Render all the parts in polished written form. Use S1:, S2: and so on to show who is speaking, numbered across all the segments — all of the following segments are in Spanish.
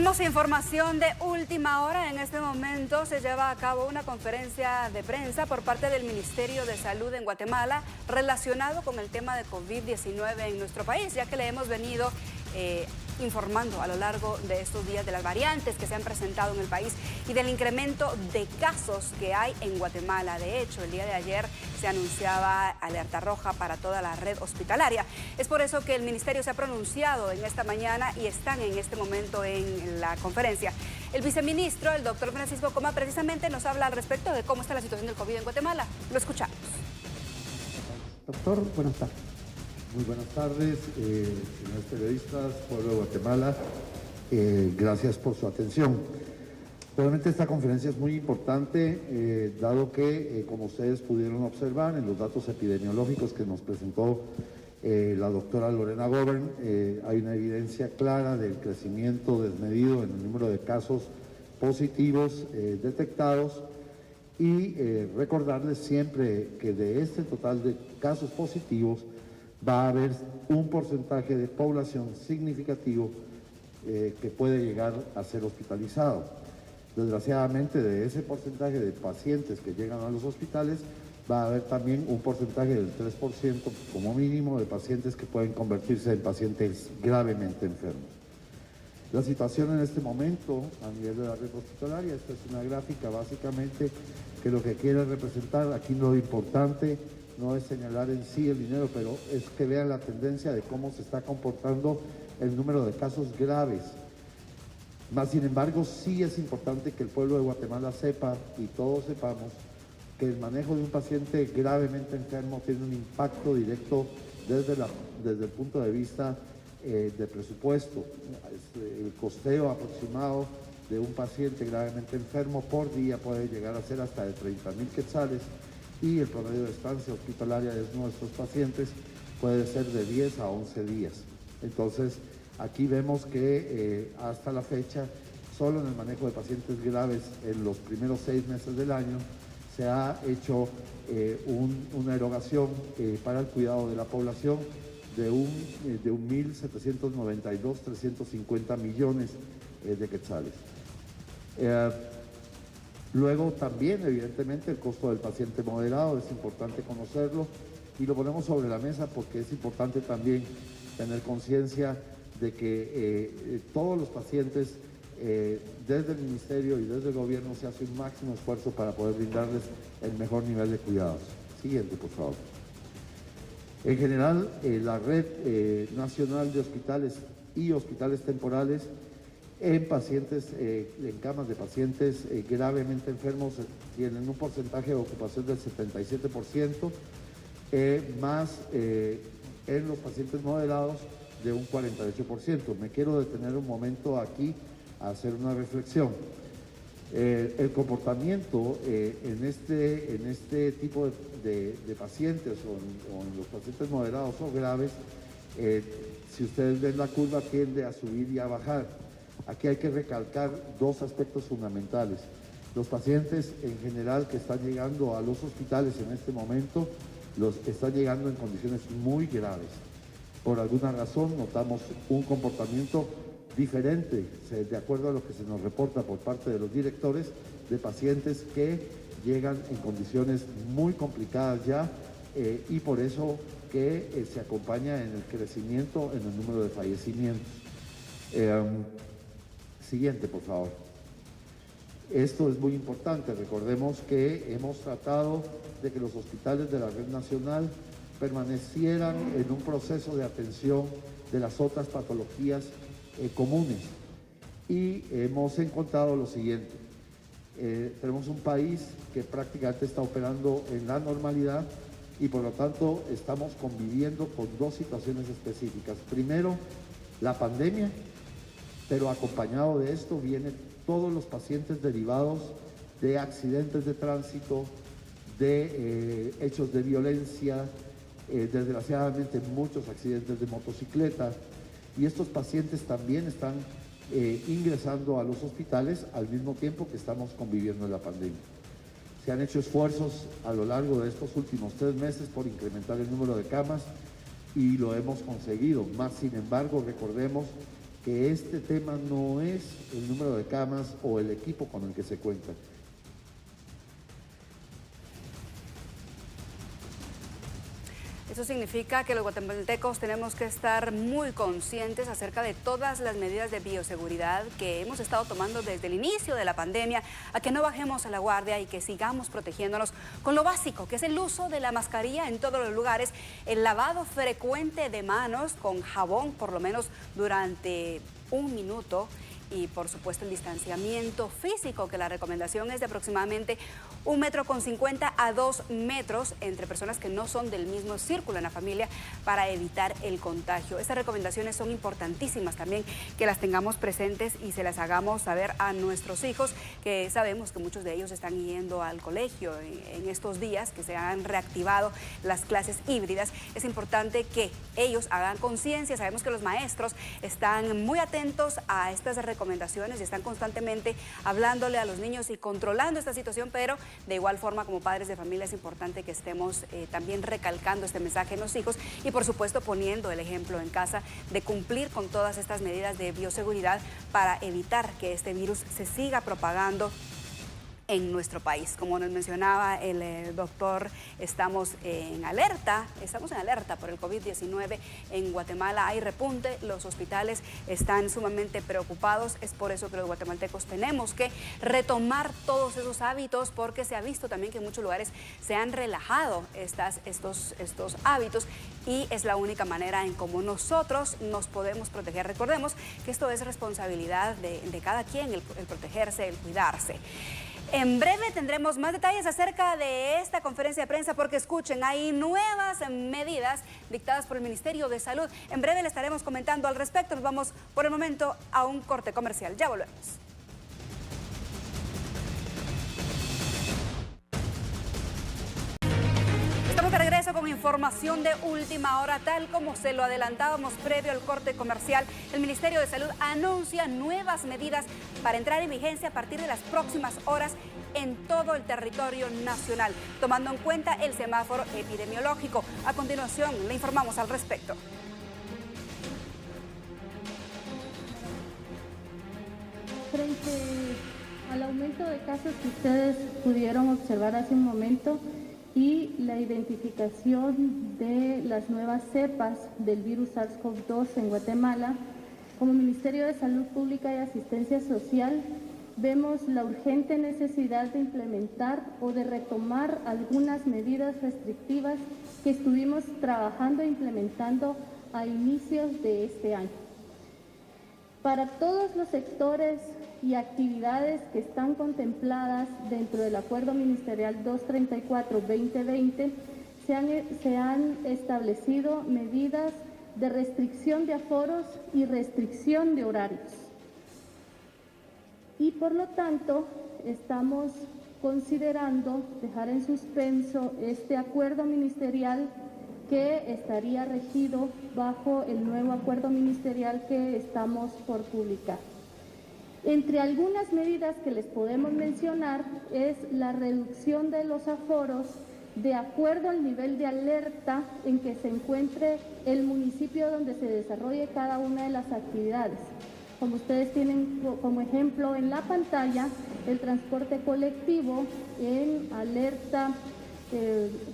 S1: Tenemos información de última hora. En este momento se lleva a cabo una conferencia de prensa por parte del Ministerio de Salud en Guatemala relacionado con el tema de COVID-19 en nuestro país, ya que le hemos venido informando a lo largo de estos días de las variantes que se han presentado en el país y del incremento de casos que hay en Guatemala. De hecho, el día de ayer se anunciaba alerta roja para toda la red hospitalaria. Es por eso que el ministerio se ha pronunciado en esta mañana y están en este momento en la conferencia. El viceministro, el doctor Francisco Coma, precisamente nos habla al respecto de cómo está la situación del COVID en Guatemala. Lo escuchamos.
S2: Doctor, buenas tardes.
S3: Muy buenas tardes, señores periodistas, pueblo de Guatemala, gracias por su atención. Realmente esta conferencia es muy importante, dado que, como ustedes pudieron observar en los datos epidemiológicos que nos presentó la doctora Lorena Govern, hay una evidencia clara del crecimiento desmedido en el número de casos positivos detectados y recordarles siempre que de este total de casos positivos, va a haber un porcentaje de población significativo que puede llegar a ser hospitalizado. Desgraciadamente, de ese porcentaje de pacientes que llegan a los hospitales, va a haber también un porcentaje del 3% como mínimo de pacientes que pueden convertirse en pacientes gravemente enfermos. La situación en este momento a nivel de la red hospitalaria, esta es una gráfica básicamente que lo que quiere representar, aquí lo importante no es señalar en sí el dinero, pero es que vean la tendencia de cómo se está comportando el número de casos graves. Más sin embargo, sí es importante que el pueblo de Guatemala sepa y todos sepamos que el manejo de un paciente gravemente enfermo tiene un impacto directo desde el punto de vista de presupuesto. El costeo aproximado de un paciente gravemente enfermo por día puede llegar a ser hasta de 30,000 quetzales. Y el promedio de estancia hospitalaria de nuestros pacientes puede ser de 10 a 11 días. Entonces, aquí vemos que hasta la fecha, solo en el manejo de pacientes graves en los primeros 6 meses del año, se ha hecho una erogación para el cuidado de la población de 1.792.350 millones de quetzales. Luego también, evidentemente, el costo del paciente moderado, es importante conocerlo y lo ponemos sobre la mesa porque es importante también tener conciencia de que todos los pacientes, desde el Ministerio y desde el Gobierno, se hace un máximo esfuerzo para poder brindarles el mejor nivel de cuidados. Siguiente, por favor. En general, la red nacional de hospitales y hospitales temporales en pacientes, en camas de pacientes gravemente enfermos, tienen un porcentaje de ocupación del 77%, más en los pacientes moderados de un 48%. Me quiero detener un momento aquí a hacer una reflexión. El comportamiento en este tipo de pacientes o en los pacientes moderados o graves, si ustedes ven la curva, tiende a subir y a bajar. Aquí hay que recalcar dos aspectos fundamentales. Los pacientes en general que están llegando a los hospitales en este momento, los están llegando en condiciones muy graves. Por alguna razón notamos un comportamiento diferente, de acuerdo a lo que se nos reporta por parte de los directores, de pacientes que llegan en condiciones muy complicadas ya y por eso que se acompaña en el crecimiento en el número de fallecimientos. Siguiente, por favor. Esto es muy importante. Recordemos que hemos tratado de que los hospitales de la red nacional permanecieran en un proceso de atención de las otras patologías comunes. Y hemos encontrado lo siguiente. Tenemos un país que prácticamente está operando en la normalidad y por lo tanto estamos conviviendo con dos situaciones específicas. Primero, la pandemia, pero acompañado de esto vienen todos los pacientes derivados de accidentes de tránsito, de hechos de violencia, desgraciadamente muchos accidentes de motocicleta, y estos pacientes también están ingresando a los hospitales al mismo tiempo que estamos conviviendo en la pandemia. Se han hecho esfuerzos a lo largo de estos últimos 3 meses por incrementar el número de camas y lo hemos conseguido. Más sin embargo, recordemos que este tema no es el número de camas o el equipo con el que se cuenta.
S1: Eso significa que los guatemaltecos tenemos que estar muy conscientes acerca de todas las medidas de bioseguridad que hemos estado tomando desde el inicio de la pandemia, a que no bajemos a la guardia y que sigamos protegiéndonos con lo básico, que es el uso de la mascarilla en todos los lugares, el lavado frecuente de manos con jabón, por lo menos durante 1 minuto, y por supuesto el distanciamiento físico, que la recomendación es de aproximadamente 1,50 metros a 2 metros entre personas que no son del mismo círculo en la familia para evitar el contagio. Estas recomendaciones son importantísimas también que las tengamos presentes y se las hagamos saber a nuestros hijos, que sabemos que muchos de ellos están yendo al colegio en estos días que se han reactivado las clases híbridas. Es importante que ellos hagan conciencia. Sabemos que los maestros están muy atentos a estas recomendaciones y están constantemente hablándole a los niños y controlando esta situación, pero de igual forma como padres de familia es importante que estemos también recalcando este mensaje en los hijos y por supuesto poniendo el ejemplo en casa de cumplir con todas estas medidas de bioseguridad para evitar que este virus se siga propagando en nuestro país. Como nos mencionaba el doctor, estamos en alerta por el COVID-19 en Guatemala. Hay repunte, los hospitales están sumamente preocupados. Es por eso que los guatemaltecos tenemos que retomar todos esos hábitos, porque se ha visto también que en muchos lugares se han relajado estos hábitos y es la única manera en cómo nosotros nos podemos proteger. Recordemos que esto es responsabilidad de cada quien, el protegerse, el cuidarse. En breve tendremos más detalles acerca de esta conferencia de prensa, porque escuchen, hay nuevas medidas dictadas por el Ministerio de Salud. En breve le estaremos comentando al respecto. Nos vamos por el momento a un corte comercial. Ya volvemos. Estamos de regreso con información de última hora. Tal como se lo adelantábamos previo al corte comercial, el Ministerio de Salud anuncia nuevas medidas para entrar en vigencia a partir de las próximas horas en todo el territorio nacional, tomando en cuenta el semáforo epidemiológico. A continuación, le informamos al respecto.
S2: Frente al aumento de casos que ustedes pudieron observar hace un momento y la identificación de las nuevas cepas del virus SARS-CoV-2 en Guatemala, como Ministerio de Salud Pública y Asistencia Social, vemos la urgente necesidad de implementar o de retomar algunas medidas restrictivas que estuvimos trabajando e implementando a inicios de este año. Para todos los sectores y actividades que están contempladas dentro del Acuerdo Ministerial 234-2020, se han establecido medidas de restricción de aforos y restricción de horarios. Y por lo tanto, estamos considerando dejar en suspenso este acuerdo ministerial que estaría regido bajo el nuevo acuerdo ministerial que estamos por publicar. Entre algunas medidas que les podemos mencionar es la reducción de los aforos de acuerdo al nivel de alerta en que se encuentre el municipio donde se desarrolle cada una de las actividades. Como ustedes tienen como ejemplo en la pantalla, el transporte colectivo en alerta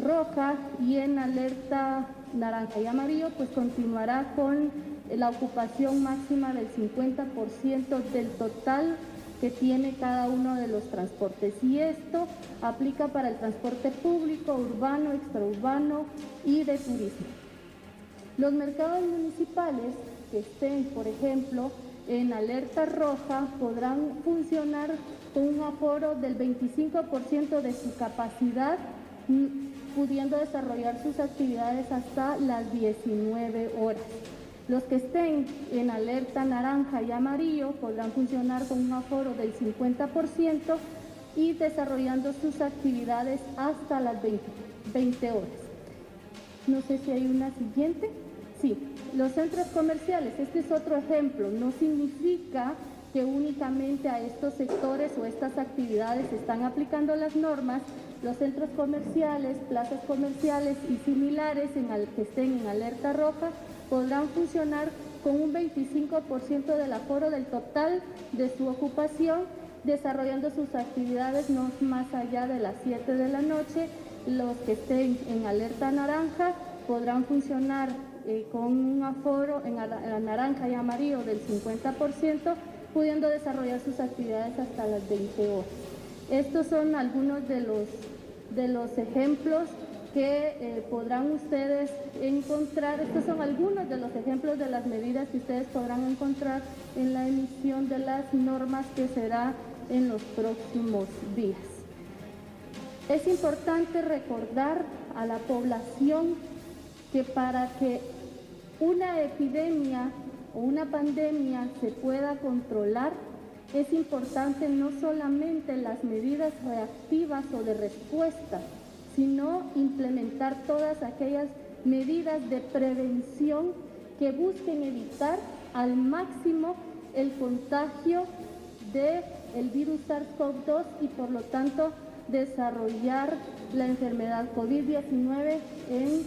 S2: roja y en alerta naranja y amarillo, pues continuará con la ocupación máxima del 50% del total que tiene cada uno de los transportes. Y esto aplica para el transporte público, urbano, extraurbano y de turismo. Los mercados municipales que estén, por ejemplo, en alerta roja podrán funcionar con un aforo del 25% de su capacidad, pudiendo desarrollar sus actividades hasta las 19 horas. Los que estén en alerta naranja y amarillo podrán funcionar con un aforo del 50% y desarrollando sus actividades hasta las 20 horas. No sé si hay una siguiente. Sí, los centros comerciales, este es otro ejemplo. No significa que únicamente a estos sectores o estas actividades se están aplicando las normas. Los centros comerciales, plazas comerciales y similares que estén en alerta roja podrán funcionar con un 25% del aforo del total de su ocupación, desarrollando sus actividades no más allá de las 7 de la noche. Los que estén en alerta naranja podrán funcionar con un aforo en naranja y amarillo del 50%, pudiendo desarrollar sus actividades hasta las 20 horas. Estos son algunos de los ejemplos que podrán ustedes encontrar. Estos son algunos de los ejemplos de las medidas que ustedes podrán encontrar en la emisión de las normas que será en los próximos días. Es importante recordar a la población que para que una epidemia o una pandemia se pueda controlar, es importante no solamente las medidas reactivas o de respuesta, sino implementar todas aquellas medidas de prevención que busquen evitar al máximo el contagio del virus SARS-CoV-2 y por lo tanto desarrollar la enfermedad COVID-19 en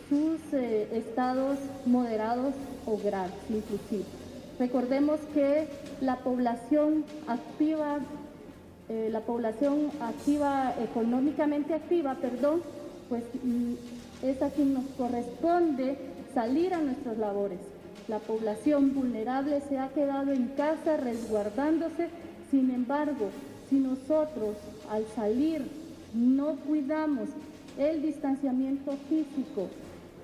S2: sus estados moderados o graves inclusive. Recordemos que la población activa, económicamente activa, pues es a quien nos corresponde salir a nuestras labores. La población vulnerable se ha quedado en casa resguardándose. Sin embargo, si nosotros al salir no cuidamos el distanciamiento físico,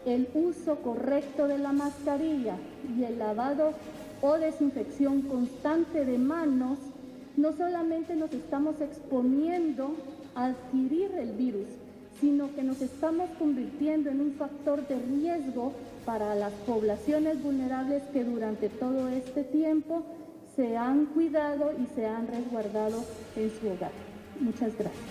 S2: el uso correcto de la mascarilla y el lavado o desinfección constante de manos, no solamente nos estamos exponiendo a adquirir el virus, sino que nos estamos convirtiendo en un factor de riesgo para las poblaciones vulnerables que durante todo este tiempo se han cuidado y se han resguardado en su hogar. Muchas gracias.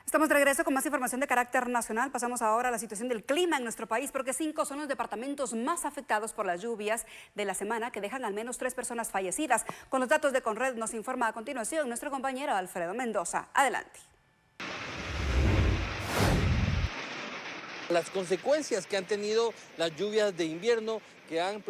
S1: Estamos de regreso con más información de carácter nacional. Pasamos ahora a la situación del clima en nuestro país, porque 5 son los departamentos más afectados por las lluvias de la semana, que dejan al menos 3 personas fallecidas. Con los datos de Conred nos informa a continuación nuestro compañero Alfredo Mendoza. Adelante.
S4: Las consecuencias que han tenido las lluvias de invierno que han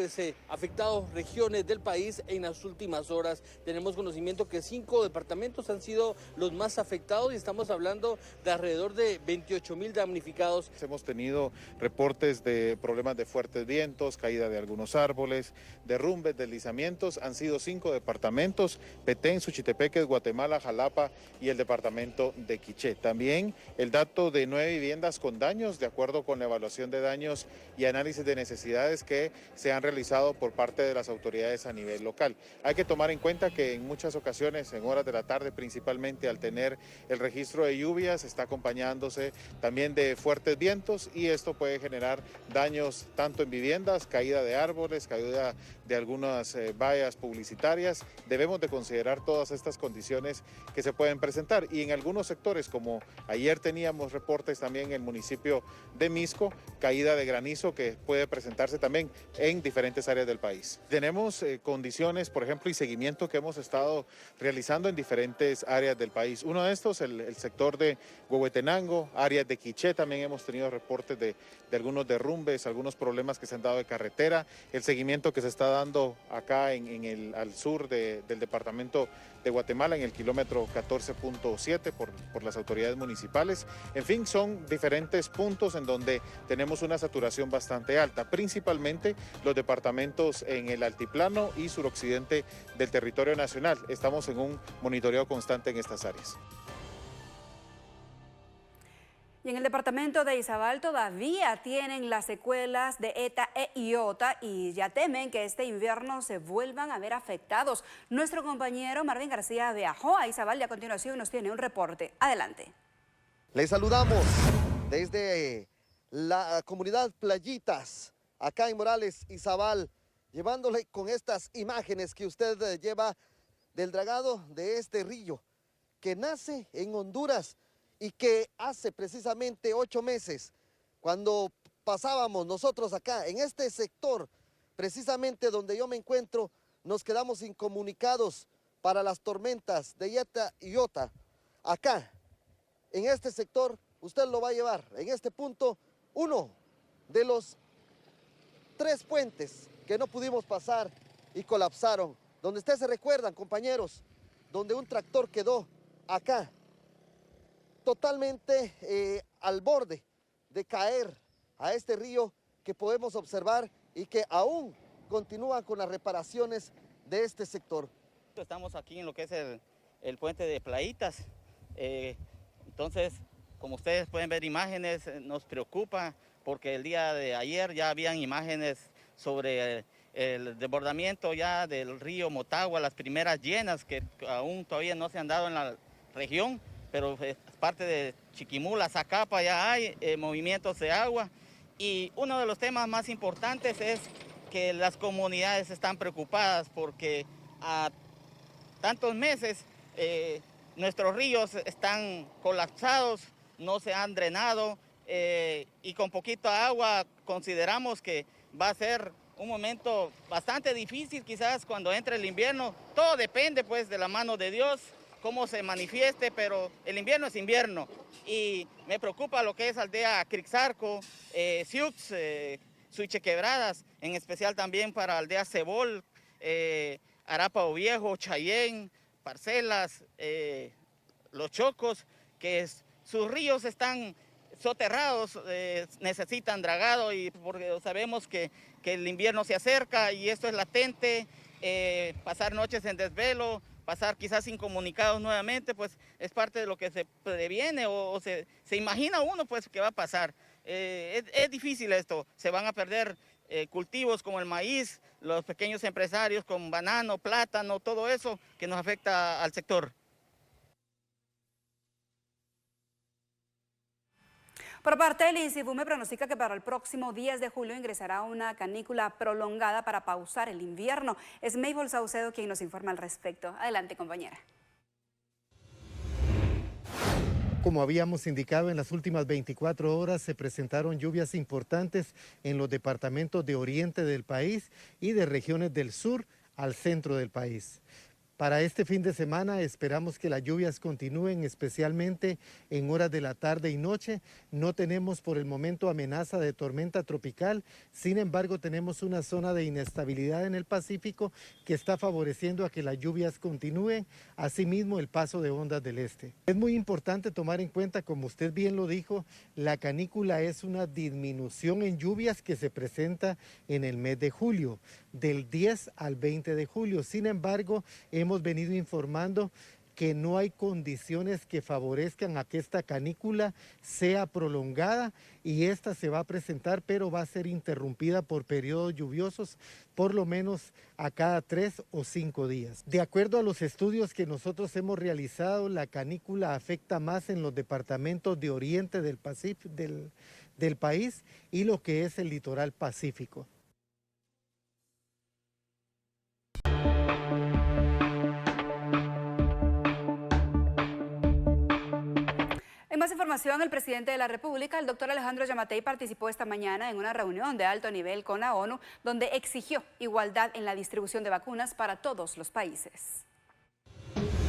S4: afectado regiones del país en las últimas horas. Tenemos conocimiento que 5 departamentos han sido los más afectados y estamos hablando de alrededor de 28.000 damnificados.
S5: Hemos tenido reportes de problemas de fuertes vientos, caída de algunos árboles, derrumbes, deslizamientos. Han sido 5 departamentos: Petén, Suchitepeques, Guatemala, Jalapa y el departamento de Quiché. También el dato de 9 viviendas con daños, de acuerdo con la evaluación de daños y análisis de necesidades que se han realizado por parte de las autoridades a nivel local. Hay que tomar en cuenta que en muchas ocasiones, en horas de la tarde principalmente, al tener el registro de lluvias, está acompañándose también de fuertes vientos y esto puede generar daños tanto en viviendas, caída de árboles, caída de algunas vallas publicitarias. Debemos de considerar todas estas condiciones que se pueden presentar y en algunos sectores, como ayer teníamos reportes también en el municipio de Misco, caída de granizo que puede presentarse también en diferentes áreas del país. Tenemos condiciones, por ejemplo, y seguimiento que hemos estado realizando en diferentes áreas del país. Uno de estos, el sector de Huehuetenango, áreas de Quiché, también hemos tenido reportes de algunos derrumbes, algunos problemas que se han dado de carretera, el seguimiento que se está dando acá al sur del departamento de Guatemala, en el kilómetro 14.7 por las autoridades municipales. En fin, son diferentes puntos en donde tenemos una saturación bastante alta, principalmente los departamentos en el altiplano y suroccidente del territorio nacional. Estamos en un monitoreo constante en estas áreas.
S1: Y en el departamento de Izabal todavía tienen las secuelas de ETA e IOTA y ya temen que este invierno se vuelvan a ver afectados. Nuestro compañero Marvin García viajó a Izabal y a continuación nos tiene un reporte. Adelante.
S6: Les saludamos desde la comunidad Playitas, acá en Morales, Izabal, llevándole con estas imágenes que usted lleva del dragado de este río que nace en Honduras y que hace precisamente 8 meses, cuando pasábamos nosotros acá en este sector, precisamente donde yo me encuentro, nos quedamos incomunicados para las tormentas de Eta y Iota. Acá, en este sector, usted lo va a llevar. En este punto, uno de los 3 puentes que no pudimos pasar y colapsaron. Donde ustedes se recuerdan, compañeros, donde un tractor quedó acá, totalmente al borde de caer a este río que podemos observar y que aún continúan con las reparaciones de este sector.
S7: Estamos aquí en lo que es el puente de Playitas. Entonces, como ustedes pueden ver imágenes, nos preocupa porque el día de ayer ya habían imágenes sobre el desbordamiento ya del río Motagua, las primeras llenas que aún todavía no se han dado en la región, pero parte de Chiquimula, Zacapa ya hay movimientos de agua. Y uno de los temas más importantes es que las comunidades están preocupadas porque a tantos meses nuestros ríos están colapsados, no se han drenado y con poquita agua consideramos que va a ser un momento bastante difícil quizás cuando entre el invierno. Todo depende pues de la mano de Dios, cómo se manifieste, pero el invierno es invierno. Y me preocupa lo que es Aldea Crixarco, Siux, Suiche Quebradas, en especial también para Aldea Cebol, Arapao Viejo, Chayén, Parcelas, Los Chocos, que sus ríos están soterrados, necesitan dragado y porque sabemos que el invierno se acerca y esto es latente, pasar noches en desvelo, pasar quizás incomunicados nuevamente, pues es parte de lo que se previene o se imagina uno pues que va a pasar. Es difícil esto, se van a perder cultivos como el maíz, los pequeños empresarios con banano, plátano, todo eso que nos afecta al sector.
S1: Por parte del INSIFUME pronostica que para el próximo 10 de julio ingresará una canícula prolongada para pausar el invierno. Es Mabel Saucedo quien nos informa al respecto. Adelante, compañera.
S8: Como habíamos indicado, en las últimas 24 horas se presentaron lluvias importantes en los departamentos de oriente del país y de regiones del sur al centro del país. Para este fin de semana esperamos que las lluvias continúen, especialmente en horas de la tarde y noche. No tenemos por el momento amenaza de tormenta tropical, sin embargo tenemos una zona de inestabilidad en el Pacífico que está favoreciendo a que las lluvias continúen, asimismo el paso de ondas del este. Es muy importante tomar en cuenta, como usted bien lo dijo, la canícula es una disminución en lluvias que se presenta en el mes de julio, del 10 al 20 de julio. Sin embargo, hemos venido informando que no hay condiciones que favorezcan a que esta canícula sea prolongada y esta se va a presentar, pero va a ser interrumpida por periodos lluviosos por lo menos a cada 3 o 5 días. De acuerdo a los estudios que nosotros hemos realizado, la canícula afecta más en los departamentos de oriente del país y lo que es el litoral pacífico.
S1: En más información, el presidente de la República, el doctor Alejandro Yamatei, participó esta mañana en una reunión de alto nivel con la ONU, donde exigió igualdad en la distribución de vacunas para todos los países.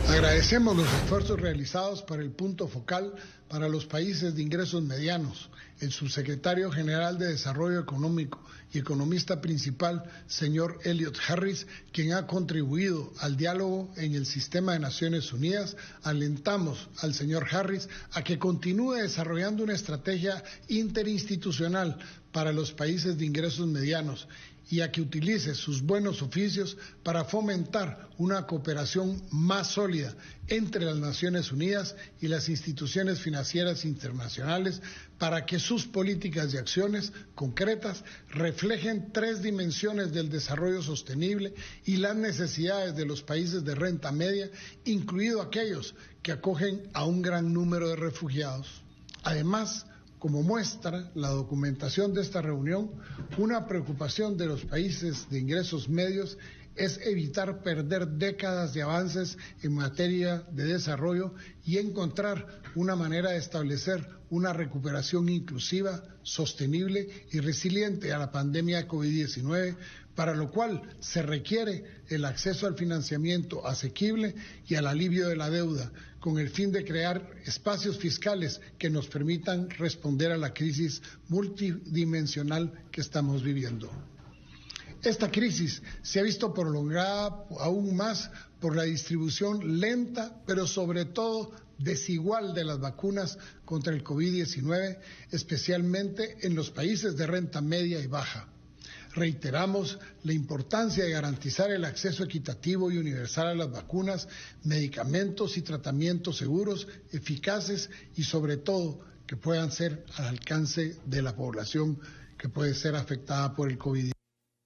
S9: Agradecemos los esfuerzos realizados para el punto focal para los países de ingresos medianos. El subsecretario general de Desarrollo Económico y economista principal, señor Elliot Harris, quien ha contribuido al diálogo en el sistema de Naciones Unidas, alentamos al señor Harris a que continúe desarrollando una estrategia interinstitucional para los países de ingresos medianos y a que utilice sus buenos oficios para fomentar una cooperación más sólida entre las Naciones Unidas y las instituciones financieras internacionales para que sus políticas y acciones concretas reflejen 3 dimensiones del desarrollo sostenible y las necesidades de los países de renta media, incluidos aquellos que acogen a un gran número de refugiados. Además, como muestra la documentación de esta reunión, una preocupación de los países de ingresos medios es evitar perder décadas de avances en materia de desarrollo y encontrar una manera de establecer una recuperación inclusiva, sostenible y resiliente a la pandemia de COVID-19, para lo cual se requiere el acceso al financiamiento asequible y al alivio de la deuda, con el fin de crear espacios fiscales que nos permitan responder a la crisis multidimensional que estamos viviendo. Esta crisis se ha visto prolongada aún más por la distribución lenta, pero sobre todo desigual de las vacunas contra el COVID-19, especialmente en los países de renta media y baja. Reiteramos la importancia de garantizar el acceso equitativo y universal a las vacunas, medicamentos y tratamientos seguros, eficaces y sobre todo que puedan ser al alcance de la población que puede ser afectada por el COVID-19.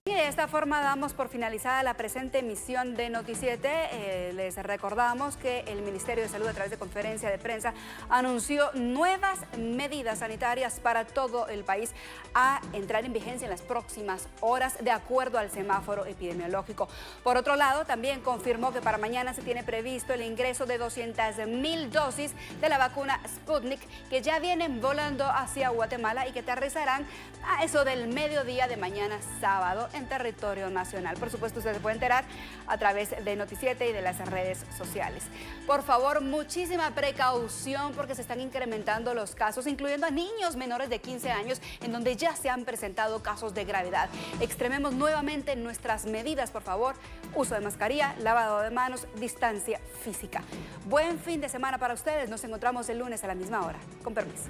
S1: Y de esta forma damos por finalizada la presente emisión de Noti7. Les recordamos que el Ministerio de Salud, a través de conferencia de prensa, anunció nuevas medidas sanitarias para todo el país a entrar en vigencia en las próximas horas de acuerdo al semáforo epidemiológico. Por otro lado, también confirmó que para mañana se tiene previsto el ingreso de 200.000 dosis de la vacuna Sputnik, que ya vienen volando hacia Guatemala y que aterrizarán a eso del mediodía de mañana sábado en territorio nacional. Por supuesto, usted se puede enterar a través de Noti7 y de las redes sociales. Por favor, muchísima precaución porque se están incrementando los casos, incluyendo a niños menores de 15 años, en donde ya se han presentado casos de gravedad. Extrememos nuevamente nuestras medidas, por favor. Uso de mascarilla, lavado de manos, distancia física. Buen fin de semana para ustedes. Nos encontramos el lunes a la misma hora. Con permiso.